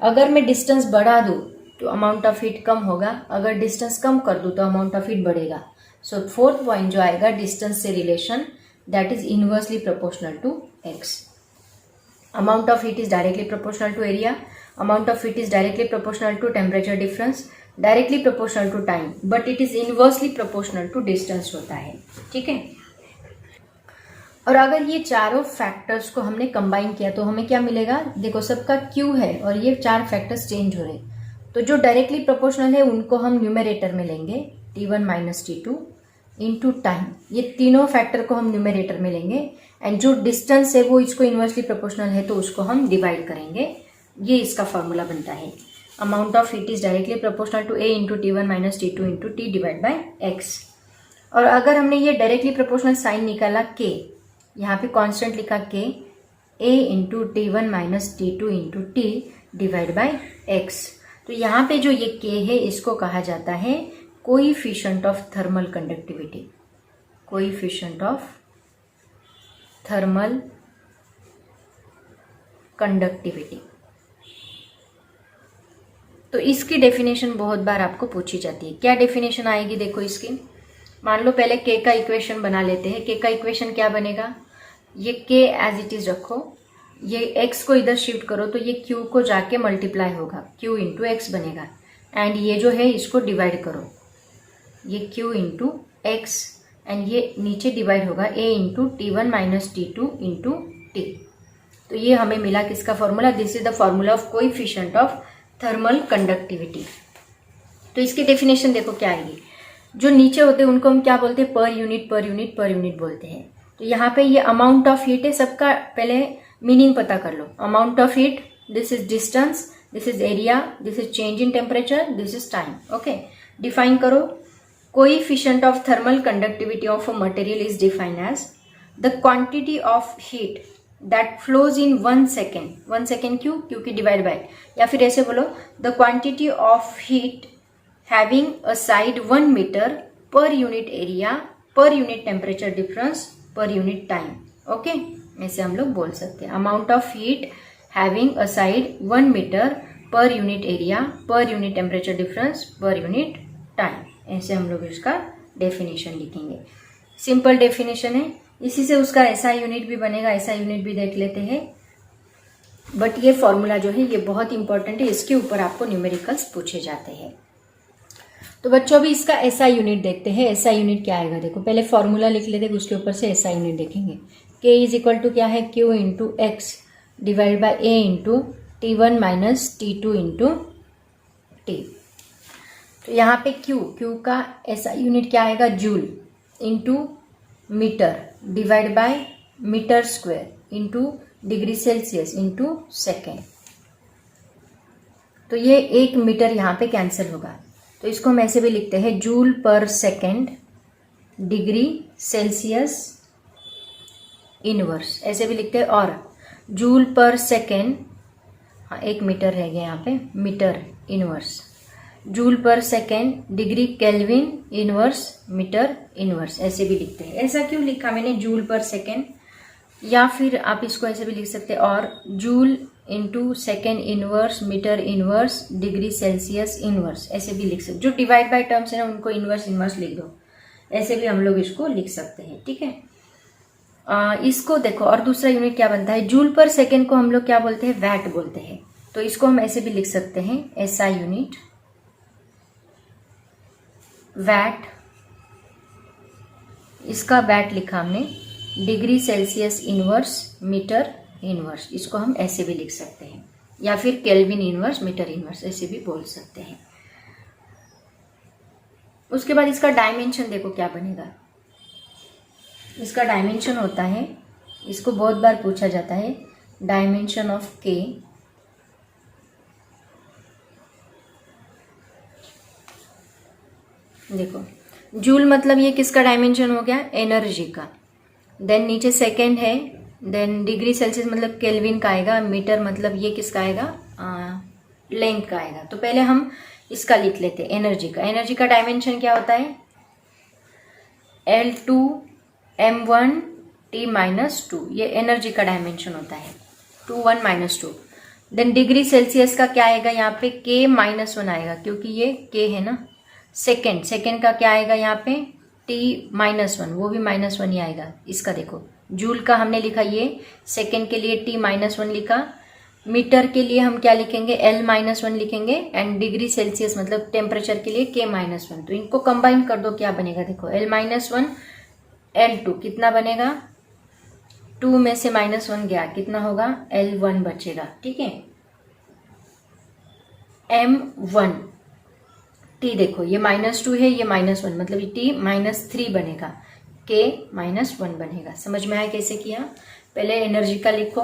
A: अगर मैं डिस्टेंस बढ़ा दूँ तो अमाउंट ऑफ हीट कम होगा, अगर डिस्टेंस कम कर दूँ तो अमाउंट ऑफ हीट बढ़ेगा। सो फोर्थ पॉइंट जो आएगा डिस्टेंस से relation, that is inversely proportional to x। Amount of heat is directly proportional to area, amount of heat is directly proportional to temperature difference, directly proportional to time, but it is inversely proportional to distance होता है, ठीक है। और अगर ये चारों फैक्टर्स को हमने कंबाइन किया तो हमें क्या मिलेगा, देखो सबका Q है और ये 4 फैक्टर्स चेंज हो रहे, तो जो डायरेक्टली प्रोपोर्शनल है उनको हम न्यूमरेटर में लेंगे T1 minus T2 into time, ये तीनों फैक्टर को हम न्यूमरेटर में लेंगे, एंड जो डिस्टेंस है वो इसको इनवर्सली प्रोपोर्शनल है तो उसको हम डिवाइड करेंगे। ये इसका फॉर्मूला बनता है, amount of heat is directly proportional to A into T1 minus T2 into T divide by x। और अगर हमने ये डायरेक्टली प्रोपोर्शनल साइन निकाला K, यहाँ पे कांस्टेंट लिखा K, A into T1 minus T2 into T divide by x। तो यहाँ पे जो ये K है इसको कहा जाता है coefficient of thermal conductivity, coefficient of thermal conductivity. तो इसकी डेफिनेशन बहुत बार आपको पूछी जाती है। क्या डेफिनेशन आएगी देखो इसकी। मान लो पहले के का इक्वेशन बना लेते हैं। के का इक्वेशन क्या बनेगा, ये के एज इट इज रखो, ये एक्स को इधर शिफ्ट करो तो ये क्यू को जाके मल्टीप्लाई होगा, क्यू इंटू एक्स बनेगा। एंड ये जो है इसको डिवाइड करो, ये क्यू इंटू एक्स, एंड ये नीचे डिवाइड होगा A into T one minus T two into T. तो ये हमें मिला किसका formula, this is the formula of coefficient of thermal conductivity. तो इसकी डेफिनेशन देखो क्या आएगी। जो नीचे होते हैं उनको हम क्या बोलते हैं, per unit per unit per unit बोलते हैं। तो यहाँ पे ये अमाउंट ऑफ हीट है, सबका पहले मीनिंग पता कर लो। Amount of heat, this is distance, this is area, this is change in temperature, this is time. Okay, define करो। Coefficient of thermal conductivity of a material is defined as the quantity of heat that flows in 1 second. 1 second क्यों, क्योंकि डिवाइड बाय, या फिर ऐसे बोलो the quantity of heat having a side 1 metre per unit area per unit temperature difference per unit time. Okay, ऐसे हम लोग बोल सकते हैं। Amount of heat having a side 1 metre per unit area per unit temperature difference per unit time, ऐसे हम लोग इसका डेफिनेशन लिखेंगे। सिंपल डेफिनेशन है, इसी से उसका ऐसा यूनिट भी बनेगा, ऐसा यूनिट भी देख लेते हैं। बट ये फॉर्मूला जो है ये बहुत इंपॉर्टेंट है, इसके ऊपर आपको न्यूमेरिकल्स पूछे जाते हैं। तो बच्चों अभी इसका ऐसा यूनिट देखते हैं। ऐसा यूनिट क्या आएगा देखो, पहले फॉर्मूला लिख लेते हैं, उसके ऊपर से ऐसा यूनिट देखेंगे। के इज इक्वल टू क्या है, Q into X divide by A into T one minus T two into T. तो यहाँ पे क्यू का ऐसा यूनिट क्या आएगा, joule into metre divide by metre square into degree Celsius into second. तो ये 1 मीटर यहाँ पे कैंसिल होगा, तो इसको हम ऐसे भी लिखते हैं joule per second degree Celsius inverse, ऐसे भी लिखते हैं। और जूल पर सेकेंड, हाँ 1 मीटर रह गया यहाँ पे, metre inverse, joule per second degree kelvin inverse metre inverse, ऐसे भी लिखते हैं। ऐसा क्यों लिखा मैंने जूल पर सेकेंड, या फिर आप इसको ऐसे भी लिख सकते हैं, और joule into second inverse metre inverse degree Celsius inverse, ऐसे भी लिख सकते। जो डिवाइड बाय टर्म्स है ना उनको इनवर्स इनवर्स लिख दो, ऐसे भी हम लोग इसको लिख सकते हैं। ठीक है, इसको देखो। और दूसरा यूनिट क्या बनता है, जूल पर सेकेंड को हम लोग क्या बोलते हैं, वैट बोलते हैं। तो इसको हम ऐसे भी लिख सकते हैं, ऐसा यूनिट वैट, इसका वैट लिखा हमने degree Celsius inverse metre inverse, इसको हम ऐसे भी लिख सकते हैं, या फिर केल्विन इनवर्स मीटर इनवर्स, ऐसे भी बोल सकते हैं। उसके बाद इसका डायमेंशन देखो क्या बनेगा। इसका डायमेंशन होता है, इसको बहुत बार पूछा जाता है, डायमेंशन ऑफ के देखो, जूल मतलब ये किसका डायमेंशन हो गया, एनर्जी का। देन नीचे सेकेंड है, देन डिग्री सेल्सियस मतलब केल्विन का आएगा, मीटर मतलब ये किसका आएगा, लेंथ का आएगा। तो पहले हम इसका लिख लेते हैं, एनर्जी का। एनर्जी का डायमेंशन क्या होता है, L2m1 T-2, ये एनर्जी का डायमेंशन होता है, 2 1 -2। देन डिग्री सेल्सियस का क्या आएगा, यहाँ पे K-1 आएगा, क्योंकि ये K है ना। सेकेंड का क्या आएगा यहाँ पे, T-1, वो भी -1 ही आएगा। इसका देखो, जूल का हमने लिखा ये, सेकेंड के लिए T-1 लिखा, मीटर के लिए हम क्या लिखेंगे, L-1 लिखेंगे, एंड डिग्री सेल्सियस मतलब टेम्परेचर के लिए K-1। तो इनको कंबाइन कर दो, क्या बनेगा देखो, L-1 L2 कितना बनेगा, 2 में से -1 गया, कितना होगा, L1 बचेगा। ठीक है, M1 T देखो, ये -2 है, ये -1 मतलब T-3 बनेगा, K-1 बनेगा। समझ में आया कैसे किया। पहले एनर्जी का लिखो,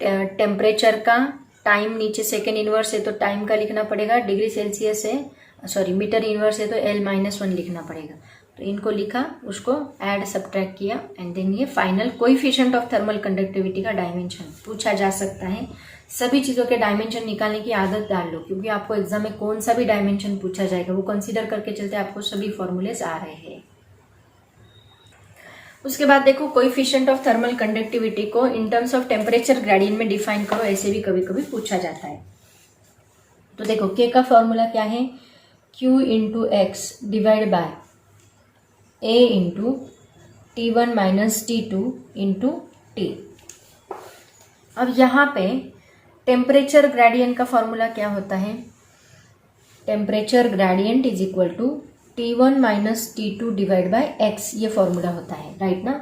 A: टेम्परेचर का, टाइम नीचे सेकेंड इनवर्स है तो टाइम का लिखना पड़ेगा, डिग्री सेल्सियस है, सॉरी मीटर इनवर्स है तो L-1 लिखना पड़ेगा। तो इनको लिखा, उसको ऐड सब्ट्रैक्ट किया एंड देन ये final coefficient of thermal conductivity का डायमेंशन पूछा जा सकता है। सभी चीज़ों के डायमेंशन निकालने की आदत डाल लो, क्योंकि आपको एग्जाम में कौन सा भी डायमेंशन पूछा जाएगा वो कंसीडर करके चलते आपको सभी फॉर्मूलेज आ रहे हैं। उसके बाद देखो कोएफिशिएंट ऑफ थर्मल कंडक्टिविटी को इन टर्म्स ऑफ टेम्परेचर ग्रेडियंट में डिफाइन करो, ऐसे भी कभी कभी पूछा जाता है। तो देखो के का फॉर्मूला क्या है, Q into X divide by A into T1 minus T2 into T। अब यहाँ पे टेम्परेचर ग्रेडियंट का फॉर्मूला क्या होता है, temperature gradient is equal to T1 minus T2 divide by x, ये फॉर्मूला होता है, राइट ना।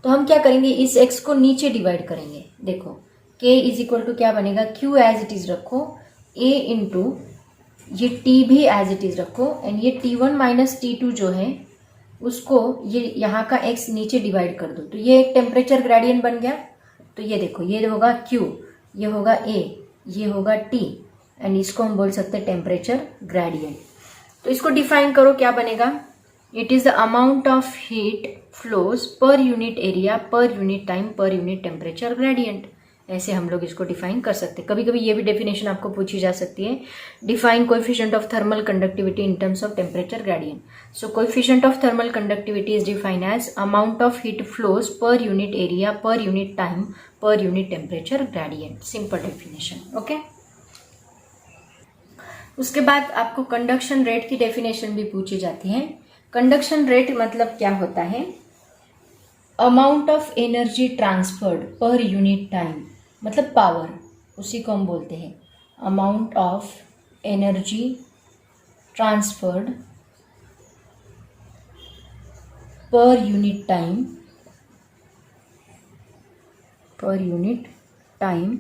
A: तो हम क्या करेंगे, इस x को नीचे डिवाइड करेंगे। देखो k इज इक्वल टू क्या बनेगा, Q एज इट इज रखो, A इंटू ये T भी एज इट इज रखो एंड ये T1 माइनस T2 जो है उसको ये यहाँ का x नीचे डिवाइड कर दो, तो ये एक टेम्परेचर ग्रेडियंट बन गया। तो ये देखो, ये होगा Q, ये होगा A, ये होगा T एंड इसको हम बोल सकते हैं टेम्परेचर ग्रेडियंट। तो इसको डिफाइन करो, क्या बनेगा, it is the amount of heat flows per unit area per unit time per unit temperature gradient. ऐसे हम लोग इसको डिफाइन कर सकते हैं। कभी कभी ये भी डेफिनेशन आपको पूछी जा सकती है, define coefficient of thermal conductivity in terms of temperature gradient. So coefficient of thermal conductivity is defined as amount of heat flows per unit area per unit time per unit temperature gradient. Simple definition, okay. उसके बाद आपको कंडक्शन रेट की डेफिनेशन भी पूछी जाती है। कंडक्शन रेट मतलब क्या होता है, amount of energy transferred per unit time, मतलब पावर, उसी को हम बोलते हैं amount of energy transferred per unit time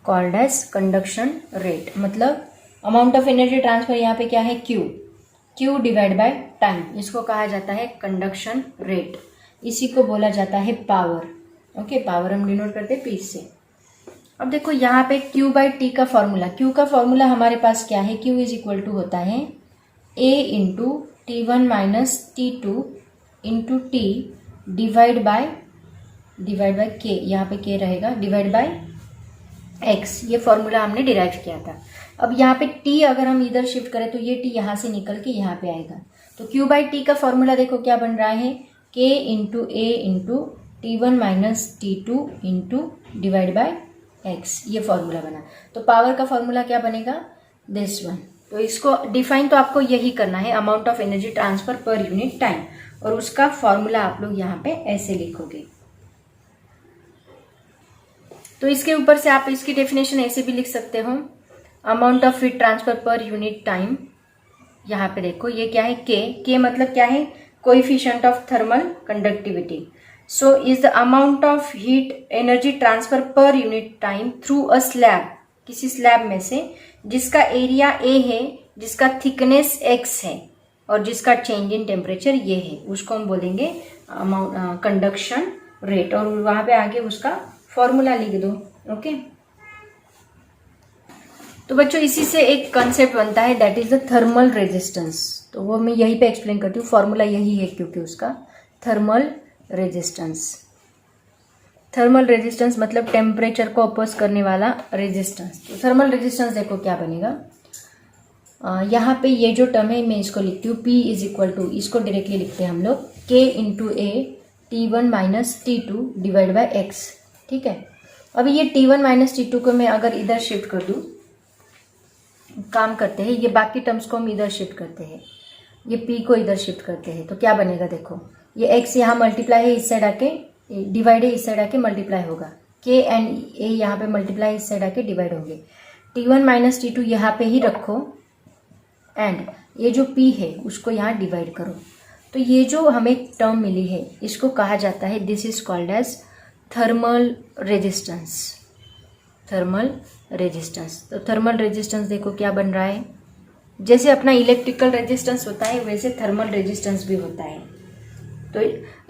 A: called as conduction rate. मतलब अमाउंट ऑफ एनर्जी ट्रांसफर यहाँ पे क्या है, Q डिवाइड बाय टाइम, इसको कहा जाता है कंडक्शन रेट। इसी को बोला जाता है पावर, ओके। पावर हम डिनोट करते हैं P से। अब देखो यहाँ पे Q बाई T का फॉर्मूला, Q का फॉर्मूला हमारे पास क्या है, Q इज इक्वल टू होता है A into T1 minus T2 into T divide by K, यहाँ पे K रहेगा, डिवाइड बाय X। ये फॉर्मूला हमने डिराइव किया था। अब यहाँ पे T अगर हम इधर शिफ्ट करें तो ये T यहाँ से निकल के यहाँ पे आएगा। तो Q बाई T का फॉर्मूला देखो क्या बन रहा है, K into A into T1 minus T2 into divide by X, ये फॉर्मूला बना। तो पावर का फॉर्मूला क्या बनेगा, दिस वन। तो इसको डिफाइन तो आपको यही करना है, अमाउंट ऑफ एनर्जी ट्रांसफर पर यूनिट टाइम, और उसका फॉर्मूला आप लोग यहाँ पे ऐसे लिखोगे। तो इसके ऊपर से आप इसकी डेफिनेशन ऐसे भी लिख सकते हो, अमाउंट ऑफ हीट ट्रांसफर पर यूनिट टाइम। यहाँ पे देखो ये क्या है, K मतलब क्या है, coefficient of thermal conductivity. So is the amount of heat energy transfer पर unit time through a slab, किसी स्लैब में से जिसका एरिया A है, जिसका थिकनेस X है और जिसका चेंज इन टेम्परेचर ये है, उसको हम बोलेंगे कंडक्शन रेट। और वहां पे आगे उसका फॉर्मूला लिख दो, ओके। तो बच्चों इसी से एक कंसेप्ट बनता है, that is the thermal resistance. तो वो मैं यहीं पे एक्सप्लेन करती हूँ, फॉर्मूला यही है क्योंकि उसका थर्मल रेजिस्टेंस। थर्मल रेजिस्टेंस मतलब टेम्परेचर को अपोज करने वाला रेजिस्टेंस। तो थर्मल रेजिस्टेंस देखो क्या बनेगा, यहाँ पे ये जो टर्म है मैं इसको लिखती हूँ, P इज इक्वल टू, इसको डायरेक्टली लिखते हैं हम लोग, K into A T1 minus T2 divide by X, ठीक है। अभी ये T1 माइनस T2 को मैं अगर इधर शिफ्ट कर दूँ, काम करते हैं, ये बाकी टर्म्स को हम इधर शिफ्ट करते हैं, ये P को इधर शिफ्ट करते हैं, तो क्या बनेगा देखो, ये X यहाँ मल्टीप्लाई है, इस साइड आके डिवाइड है, इस साइड आके मल्टीप्लाई होगा, K एंड A यहाँ पे मल्टीप्लाई, इस साइड आके डिवाइड होंगे। T1 माइनस T2 यहाँ पे ही रखो एंड ये जो P है उसको यहाँ डिवाइड करो। तो ये जो हमें टर्म मिली है इसको कहा जाता है, this is called as thermal resistance. Thermal resistance. तो थर्मल रेजिस्टेंस देखो क्या बन रहा है, जैसे अपना इलेक्ट्रिकल रेजिस्टेंस होता है वैसे थर्मल रेजिस्टेंस भी होता है। तो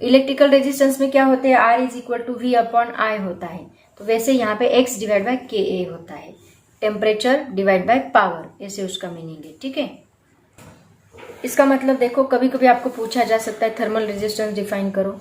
A: इलेक्ट्रिकल रेजिस्टेंस में क्या होते हैं, R is equal to V upon I होता है, तो वैसे यहाँ पे X डिवाइड बाय KA होता है, टेम्परेचर डिवाइड बाय पावर, ऐसे उसका मीनिंग है, ठीक है। इसका मतलब देखो, कभी कभी आपको पूछा जा सकता है थर्मल रेजिस्टेंस डिफाइन करो,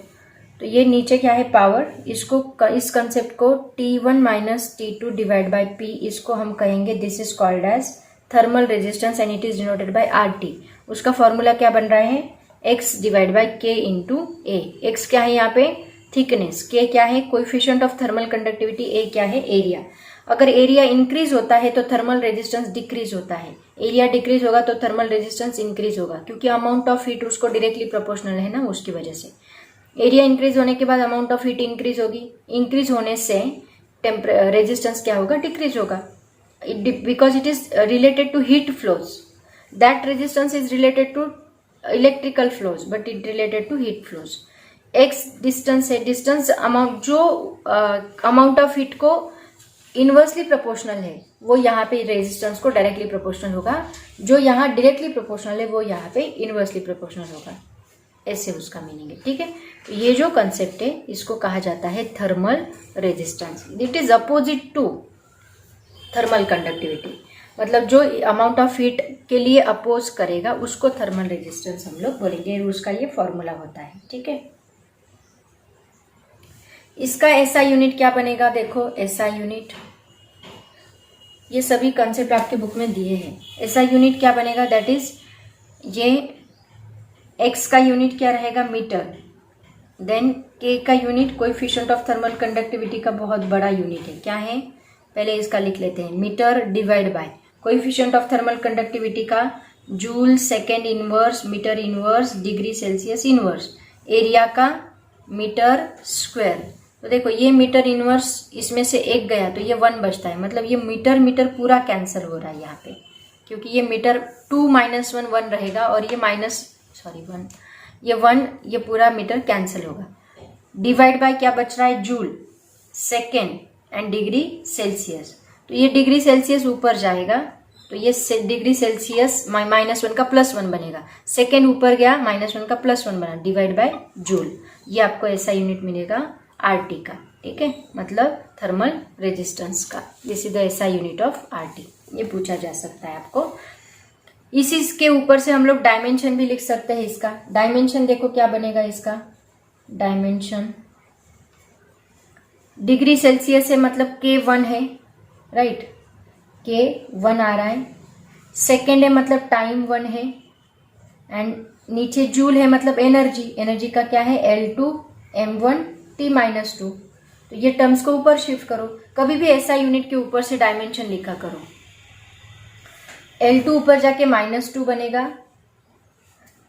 A: तो ये नीचे क्या है पावर, इसको इस कंसेप्ट को T1 minus T2 divide by P, इसको हम कहेंगे this is called as thermal resistance and it is denoted by RT। उसका फॉर्मूला क्या बन रहा है, X divide by K into A। X क्या है यहाँ पे थिकनेस, K क्या है coefficient of thermal conductivity, A क्या है एरिया। अगर एरिया इंक्रीज होता है तो थर्मल रेजिस्टेंस डिक्रीज होता है, एरिया डिक्रीज होगा तो थर्मल रेजिस्टेंस इंक्रीज होगा, क्योंकि अमाउंट ऑफ हीट उसको डायरेक्टली प्रोपोर्शनल है ना, उसकी वजह से। एरिया इंक्रीज होने के बाद अमाउंट ऑफ हीट इंक्रीज होगी, इंक्रीज होने से रेजिस्टेंस क्या होगा, डिक्रीज होगा, because it is related to heat flows. That resistance is related to electrical flows but it related to heat flows. X distance है, डिस्टेंस अमाउंट जो अमाउंट ऑफ हीट को इनवर्सली प्रोपोर्शनल है वो यहाँ पे रेजिस्टेंस को डायरेक्टली प्रोपोर्शनल होगा, जो यहाँ डायरेक्टली प्रोपोर्शनल है वो यहाँ पे इनवर्सली प्रोपोर्शनल होगा, ऐसे उसका मीनिंग है। ठीक है, तो ये जो कंसेप्ट है इसको कहा जाता है thermal resistance. It is opposite to thermal conductivity, मतलब जो अमाउंट ऑफ हीट के लिए अपोज करेगा उसको थर्मल रेजिस्टेंस हम लोग बोलेंगे, उसका ये फॉर्मूला होता है। ठीक है, इसका एसआई यूनिट क्या बनेगा, देखो एसआई यूनिट, ये सभी कंसेप्ट आपके बुक में दिए हैं। एसआई यूनिट क्या बनेगा, दैट इज ये एक्स का यूनिट क्या रहेगा मीटर, देन के का unit coefficient of thermal conductivity का बहुत बड़ा यूनिट है, क्या है पहले इसका लिख लेते हैं, metre divide by coefficient of thermal conductivity का joule second inverse, metre inverse, degree Celsius inverse, area का मीटर स्क्वायर। तो देखो ये मीटर इनवर्स इसमें से एक गया तो ये 1 बचता है, मतलब ये मीटर मीटर पूरा कैंसिल हो रहा है यहाँ पे, क्योंकि ये मीटर 2 माइनस 1 1 रहेगा और ये 1 ये 1 ये पूरा मीटर कैंसिल होगा। डिवाइड बाय क्या बच रहा है, joule second and degree Celsius, तो ये डिग्री सेल्सियस ऊपर जाएगा तो ये डिग्री सेल्सियस -1 का +1 बनेगा, सेकेंड ऊपर गया -1 का +1 बना, डिवाइड बाय जूल, ये आपको ऐसा यूनिट मिलेगा RT का। ठीक है, मतलब थर्मल रेजिस्टेंस का, this is the SI unit of RT, ये पूछा जा सकता है आपको। इसी के ऊपर से हम लोग डायमेंशन भी लिख सकते हैं इसका। डायमेंशन देखो क्या बनेगा इसका, डायमेंशन डिग्री सेल्सियस है मतलब K1 है, राइट, K1 आ रहा है, सेकेंड है मतलब टाइम 1 है, एंड नीचे जूल है मतलब एनर्जी, एनर्जी का क्या है L2 M1 T-2। तो ये टर्म्स को ऊपर शिफ्ट करो, कभी भी ऐसा यूनिट के ऊपर से डायमेंशन लिखा करो। L2 ऊपर जाके -2 बनेगा,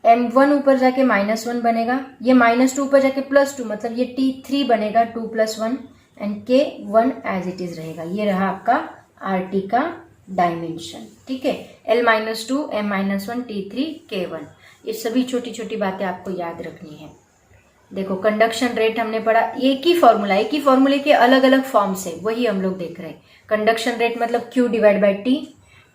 A: M1 ऊपर जाके -1 बनेगा, ये -2 ऊपर जाके +2 मतलब ये T3 बनेगा 2 + 1 and K1 as it is रहेगा। ये रहा आपका RT का डायमेंशन। ठीक है, L-2 M-1 T3 K1, ये सभी छोटी छोटी बातें आपको याद रखनी है। देखो कंडक्शन रेट हमने पढ़ा, एक ही फॉर्मूले के अलग अलग फॉर्म्स है, वही हम लोग देख रहे हैं। कंडक्शन रेट मतलब Q divide by T,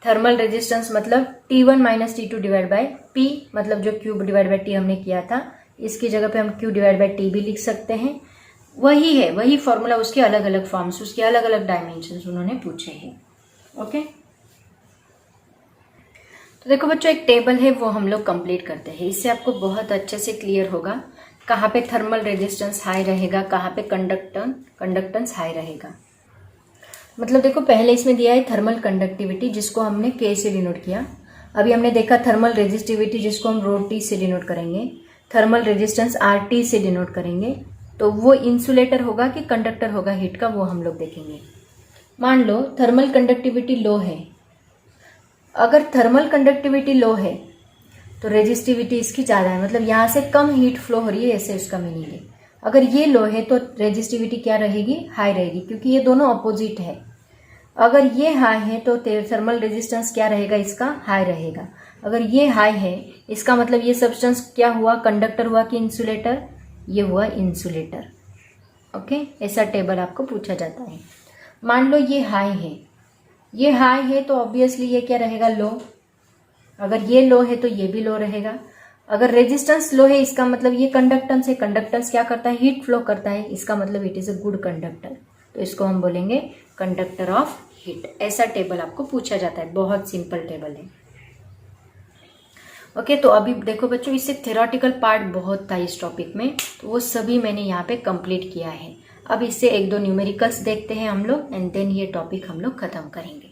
A: thermal resistance मतलब T1 minus T2 divide by P, मतलब जो Q डिवाइड बाई T हमने किया था इसकी जगह पे हम Q डिवाइड बाई T भी लिख सकते हैं। वही है, वही फॉर्मूला, उसके अलग अलग फॉर्म्स, उसके अलग अलग डायमेंशंस उन्होंने पूछे हैं। ओके, तो देखो बच्चों एक टेबल है वो हम लोग कंप्लीट करते हैं, इससे आपको बहुत अच्छे से क्लियर होगा कहाँ पे थर्मल रेजिस्टेंस हाई रहेगा, कहाँ पे कंडक्टेंस हाई रहेगा। मतलब देखो पहले इसमें दिया है थर्मल कंडक्टिविटी जिसको हमने K से डिनोट किया, अभी हमने देखा थर्मल रेजिस्टिविटी जिसको हम ρT से डिनोट करेंगे, थर्मल रेजिस्टेंस RT से डिनोट करेंगे। तो वो इंसुलेटर होगा कि कंडक्टर होगा हीट का, वो हम लोग देखेंगे। मान लो थर्मल कंडक्टिविटी लो है, अगर थर्मल कंडक्टिविटी लो है तो रेजिस्टिविटी इसकी ज़्यादा है, मतलब यहाँ से कम हीट फ्लो हो रही है, ऐसे उसका मीनिंग है। अगर ये लो है तो रेजिस्टिविटी क्या रहेगी, हाई रहेगी, क्योंकि ये दोनों अपोजिट है। अगर ये हाई है तो थर्मल रेजिस्टेंस क्या रहेगा, इसका हाई रहेगा। अगर ये हाई है इसका मतलब ये सब्सटेंस क्या हुआ, कंडक्टर हुआ कि इंसुलेटर, ये हुआ इंसुलेटर। ओके, ऐसा टेबल आपको पूछा जाता है। मान लो ये हाई है, ये हाई है तो ऑब्वियसली ये क्या रहेगा, लो। अगर ये लो है तो ये भी लो रहेगा। अगर रेजिस्टेंस लो है इसका मतलब ये कंडक्टेंस है, कंडक्टेंस क्या करता है, हीट फ्लो करता है, इसका मतलब it is a good conductor, तो इसको हम बोलेंगे कंडक्टर ऑफ हीट। ऐसा टेबल आपको पूछा जाता है, बहुत सिंपल टेबल है। ओके, तो अभी देखो बच्चों, इससे थ्योरेटिकल पार्ट बहुत था इस टॉपिक में, तो वो सभी मैंने यहाँ पे कंप्लीट किया है। अब इससे एक दो न्यूमेरिकल्स देखते हैं हम लोग, एंड देन ये टॉपिक हम लोग खत्म करेंगे।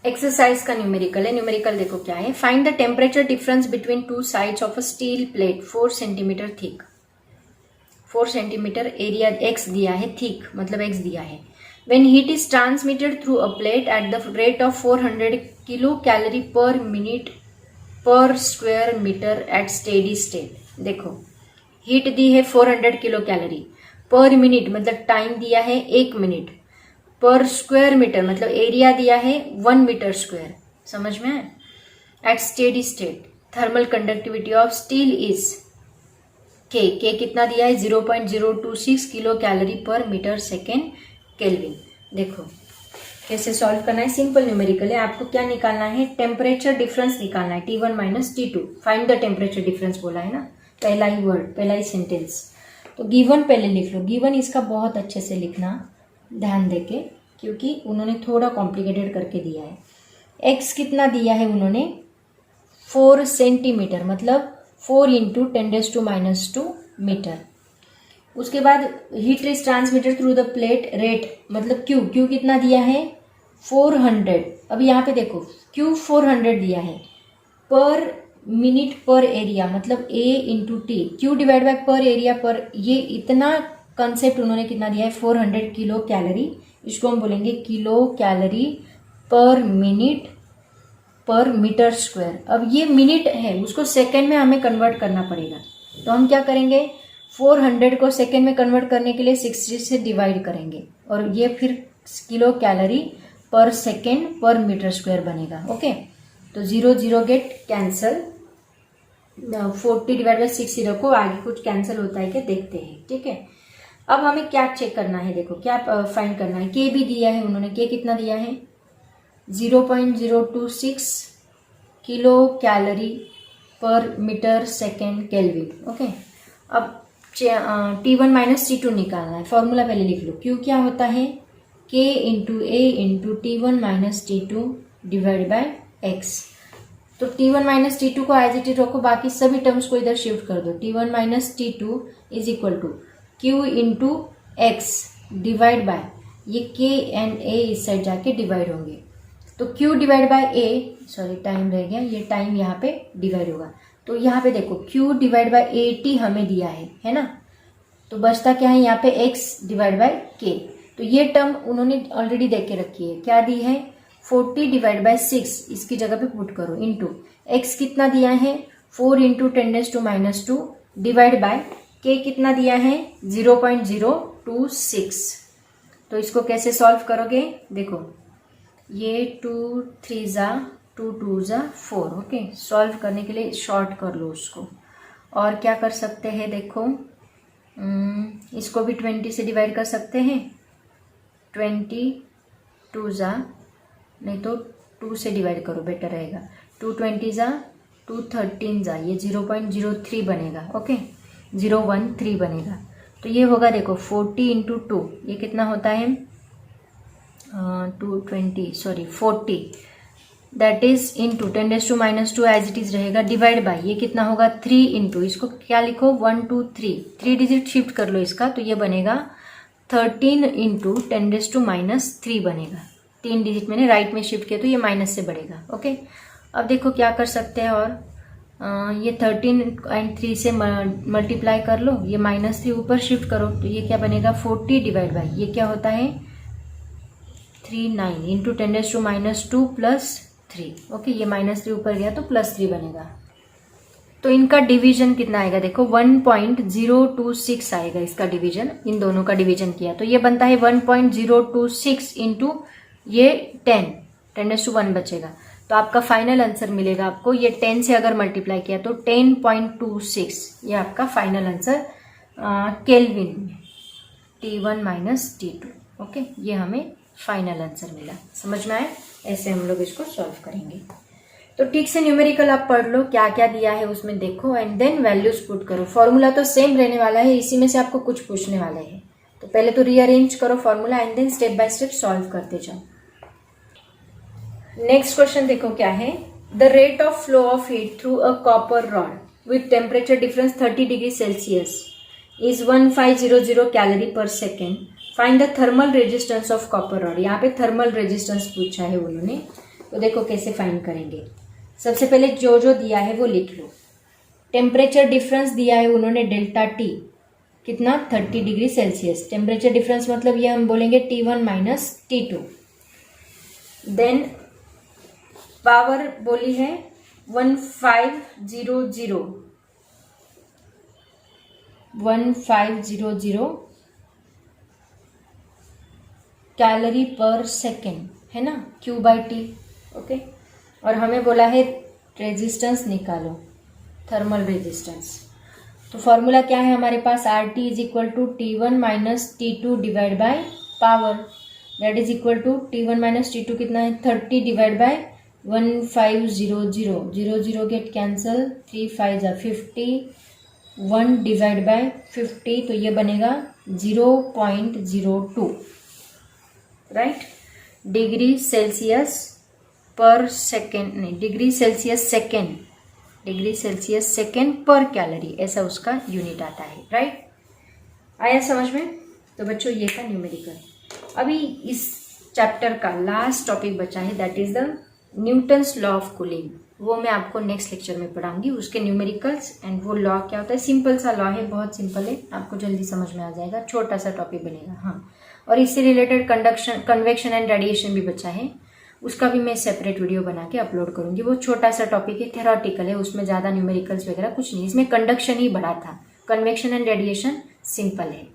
A: एक्सरसाइज का न्यूमेरिकल है। न्यूमेरिकल देखो क्या है, find the temperature difference between two sides of a steel plate 4 centimetre thick. 4 centimetre area x दिया है, थिक मतलब एक्स दिया है। When heat is transmitted through a plate at the rate of 400 kilocalorie per minute per square meter at steady state। देखो हीट दी है 400 किलो कैलोरी पर मिनट, मतलब टाइम दिया है 1 मिनट, पर स्क्वायर मीटर मतलब एरिया दिया है 1 मीटर स्क्वायर। समझ में आए? At steady state thermal conductivity of steel is K कितना दिया है 0.026 kilo calorie per metre second kelvin. देखो कैसे सॉल्व करना है, सिंपल न्यूमेरिकल है। आपको क्या निकालना है, टेम्परेचर डिफरेंस निकालना है, T1 minus T2। Find the temperature difference बोला है ना, पहला ही वर्ड, पहला ही सेंटेंस। तो गिवन पहले लिख लो, गिवन इसका बहुत अच्छे से लिखना ध्यान देके, क्योंकि उन्होंने थोड़ा कॉम्प्लिकेटेड करके दिया है। एक्स कितना दिया है उन्होंने 4 सेंटीमीटर, मतलब 4 इंटू 10⁻⁻² मीटर। उसके बाद heat is transmitted through the plate rate, मतलब क्यू कितना दिया है 400। अब यहाँ पे देखो क्यू 400 दिया है, पर मिनट पर एरिया मतलब A into T, Q divide by पर एरिया पर, ये इतना कंसेप्ट उन्होंने कितना दिया है 400 किलो कैलोरी। इसको हम बोलेंगे किलो कैलोरी पर मिनट पर मीटर स्क्वायर। अब ये मिनट है, उसको सेकेंड में हमें कन्वर्ट करना पड़ेगा। तो हम क्या करेंगे, 400 को सेकेंड में कन्वर्ट करने के लिए 60 से डिवाइड करेंगे, और ये फिर किलो कैलोरी पर सेकेंड पर मीटर स्क्वायर बनेगा। ओके, तो 0 0 गेट कैंसल, 40 डिवाइड बाई 60 रखो, आगे कुछ कैंसिल होता है क्या देखते हैं। ठीक है, अब हमें क्या चेक करना है, देखो क्या फाइंड करना है। के भी दिया है उन्होंने, के कितना दिया है 0.026 kilo calorie per metre second kelvin. Okay, अब T1 माइनस T2 निकालना है। फॉर्मूला पहले लिख लो, क्यू क्या होता है K इंटू ए into T1 minus T2 divide bye x. तो T1 माइनस T2 को एज इट इज रखो, बाकी सभी टर्म्स को इधर शिफ्ट कर दो। T1 minus T2 is equal to Q into X divide by, ये K एंड A इस साइड जाके डिवाइड होंगे, तो Q divide by A, sorry time रह गया, ये टाइम यहाँ पे डिवाइड होगा। तो यहाँ पे देखो Q डिवाइड बाय 80 हमें दिया है ना, तो बचता क्या है यहाँ पे x डिवाइड बाय K। तो ये टर्म उन्होंने ऑलरेडी दे के रखी है, क्या दी है 40 डिवाइड बाय 6, इसकी जगह पे पुट करो, इंटू x कितना दिया है 4 इंटू 10⁻⁻² डिवाइड बाय K कितना दिया है 0.026। तो इसको कैसे सॉल्व करोगे, देखो ये 2 3 ज़ा 2 2 ज़ा 4। ओके, सॉल्व करने के लिए शॉर्ट कर लो उसको। और क्या कर सकते हैं, देखो इसको भी 20 से डिवाइड कर सकते हैं, 20 2 ज़ा, नहीं तो 2 से डिवाइड करो बेटर रहेगा, 2 20 ज़ा 2 13 ज़ा, ये 0.03 बनेगा। ओके, 013 बनेगा। तो ये होगा देखो 40 इंटू 2, ये कितना होता है 40, that is into 10⁻⁻² as it is रहेगा, डिवाइड बाय ये कितना होगा 3 इंटू, इसको क्या लिखो 1 2 3 डिजिट शिफ्ट कर लो इसका, तो ये बनेगा 13 इंटू 10⁻³ बनेगा। 3 डिजिट मैंने राइट में शिफ्ट किया तो ये माइनस से बढ़ेगा। ओके, अब देखो क्या कर सकते हैं, और ये 13 एंड 3 से मल्टीप्लाई कर लो, ये -3 ऊपर शिफ्ट करो, तो ये क्या बनेगा 40 डिवाइड बाय, ये क्या होता है 39 इंटू 10⁻² प्लस 3। ओके, ये -3 ऊपर गया तो +3 बनेगा। तो इनका डिवीजन कितना आएगा, देखो 1.026 आएगा इसका डिवीजन, इन दोनों का डिवीजन किया तो ये बनता है 1.026 इंटू ये 10⁻1 बचेगा, तो आपका फाइनल आंसर मिलेगा आपको, ये 10 से अगर मल्टीप्लाई किया तो 10.26, ये आपका फाइनल आंसर केल्विन में, T1 माइनस T2। ओके, ये हमें फाइनल आंसर मिला। समझ में आए? ऐसे हम लोग इसको सॉल्व करेंगे। तो ठीक से न्यूमेरिकल आप पढ़ लो, क्या क्या दिया है उसमें देखो, एंड देन वैल्यूज पुट करो। फॉर्मूला तो सेम रहने वाला है, इसी में से आपको कुछ पूछने वाले हैं, तो पहले तो रीअरेंज करो formula and then step by step solve करते जाओ। नेक्स्ट क्वेश्चन देखो क्या है, the rate of flow of heat through a copper rod with temperature difference 30 degree Celsius is 1500 calorie per second. Find the thermal resistance of copper rod. यहाँ पे थर्मल रेजिस्टेंस पूछा है उन्होंने, तो देखो कैसे फाइंड करेंगे. सबसे पहले जो जो दिया है वो लिख लो. टेम्परेचर डिफरेंस दिया है उन्होंने डेल्टा टी, कितना 30 डिग्री सेल्सियस. टेम्परेचर डिफरेंस मतलब ये हम बोलेंगे T1 minus T2. Then power बोली है 1500 कैलोरी पर सेकेंड है ना, Q/T. ओके. और हमें बोला है रेजिस्टेंस निकालो, थर्मल रेजिस्टेंस. तो फॉर्मूला क्या है हमारे पास, RT is equal to T1 minus T2 divide by power, that is equal to T1 minus T2 कितना है 30 डिवाइड बाय 1500. 0 गेट कैंसल, 3 5 जा 50, 1 डिवाइड बाय 50, तो ये बनेगा 0.02 राइट. डिग्री सेल्सियस पर सेकेंड, नहीं डिग्री सेल्सियस सेकेंड पर कैलोरी, ऐसा उसका यूनिट आता है राइट. आया समझ में. तो बच्चों ये था न्यूमेरिकल. अभी इस चैप्टर का लास्ट टॉपिक बचा है, that is the Newton's law of cooling. वो मैं आपको नेक्स्ट लेक्चर में पढ़ाऊंगी, उसके न्यूमेरिकल्स एंड वो लॉ क्या होता है. सिंपल सा लॉ है, बहुत सिंपल है, आपको जल्दी समझ में आ जाएगा, छोटा सा टॉपिक बनेगा. हाँ, और इससे रिलेटेड कन्वेक्शन एंड रेडिएशन भी बचा है, उसका भी मैं सेपरेट वीडियो बना के अपलोड करूंगी. वो छोटा सा टॉपिक है, थेरोटिकल है, उसमें ज़्यादा न्यूमेरिकल्स वगैरह कुछ नहीं, इसमें कंडक्शन ही बड़ा था, कन्वेक्शन एंड रेडिएशन सिंपल है.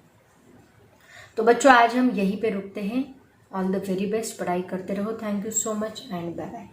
A: तो बच्चों आज हम यहीं पे रुकते हैं. ऑल द वेरी बेस्ट, पढ़ाई करते रहो. Thank you so much and bye bye.